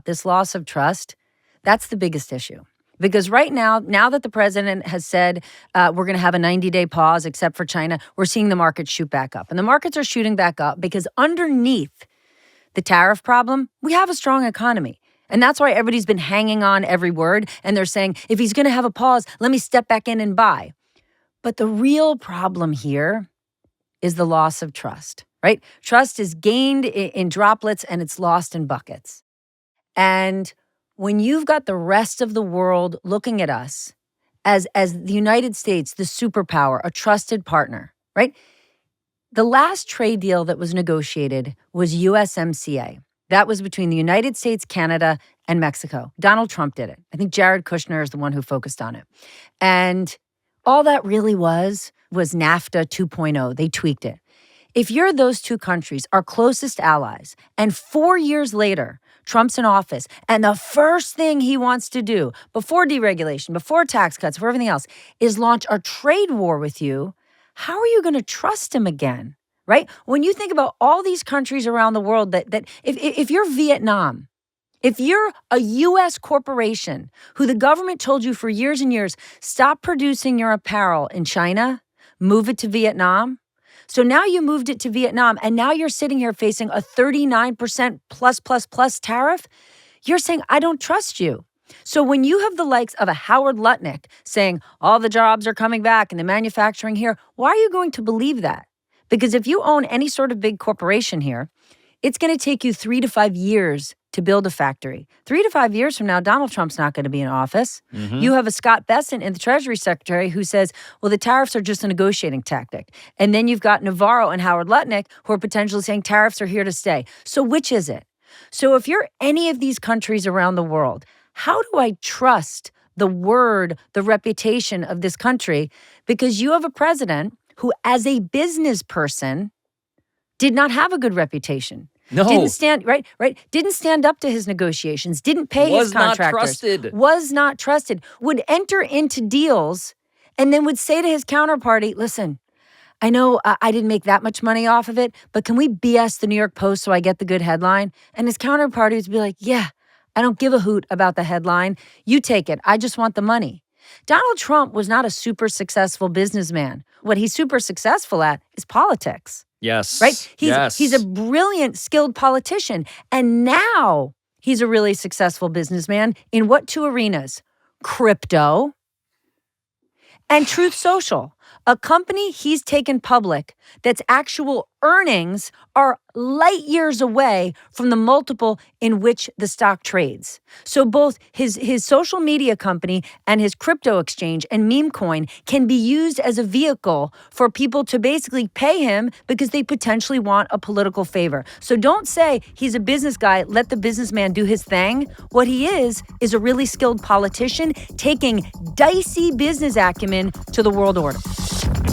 this loss of trust, that's the biggest issue. Because right now that the president has said we're going to have a 90-day pause except for China, we're seeing the markets shoot back up. And the markets are shooting back up because underneath the tariff problem, we have a strong economy. And that's why everybody's been hanging on every word. And they're saying, if he's going to have a pause, let me step back in and buy. But the real problem here is the loss of trust, right? Trust is gained in droplets and it's lost in buckets. And when you've got the rest of the world looking at us as the United States, the superpower, a trusted partner, right? The last trade deal that was negotiated was USMCA. That was between the United States, Canada, and Mexico. Donald Trump did it. I think Jared Kushner is the one who focused on it. And all that really was NAFTA 2.0. They tweaked it. If you're those two countries, our closest allies, and 4 years later, Trump's in office, and the first thing he wants to do before deregulation, before tax cuts, before everything else, is launch a trade war with you, how are you going to trust him again, right? When you think about all these countries around the world that if you're Vietnam, if you're a U.S. corporation who the government told you for years and years, stop producing your apparel in China, move it to Vietnam. So now you moved it to Vietnam, and now you're sitting here facing a 39% plus tariff. You're saying, I don't trust you. So when you have the likes of a Howard Lutnick saying all the jobs are coming back and the manufacturing here, why are you going to believe that? Because if you own any sort of big corporation here, it's going to take you 3 to 5 years to build a factory. 3 to 5 years from now, Donald Trump's not going to be in office. Mm-hmm. You have a Scott Bessent in the Treasury Secretary who says, well, the tariffs are just a negotiating tactic. And then you've got Navarro and Howard Lutnick who are potentially saying tariffs are here to stay. So which is it? So if you're any of these countries around the world, how do I trust the word, the reputation of this country? Because you have a president who, as a business person, did not have a good reputation. No. Didn't stand, right? Didn't stand up to his negotiations, didn't pay his contractors. Was not trusted. Would enter into deals and then would say to his counterparty, listen, I know I didn't make that much money off of it, but can we BS the New York Post so I get the good headline? And his counterparty would be like, yeah, I don't give a hoot about the headline. You take it. I just want the money. Donald Trump was not a super successful businessman. What he's super successful at is politics. Yes. Right? He's a brilliant, skilled politician. And now he's a really successful businessman in what two arenas? Crypto and Truth Social, a company he's taken public that's actual earnings are light years away from the multiple in which the stock trades. So both his social media company and his crypto exchange and meme coin can be used as a vehicle for people to basically pay him because they potentially want a political favor. So don't say he's a business guy, let the businessman do his thing. What he is a really skilled politician taking dicey business acumen to the world order.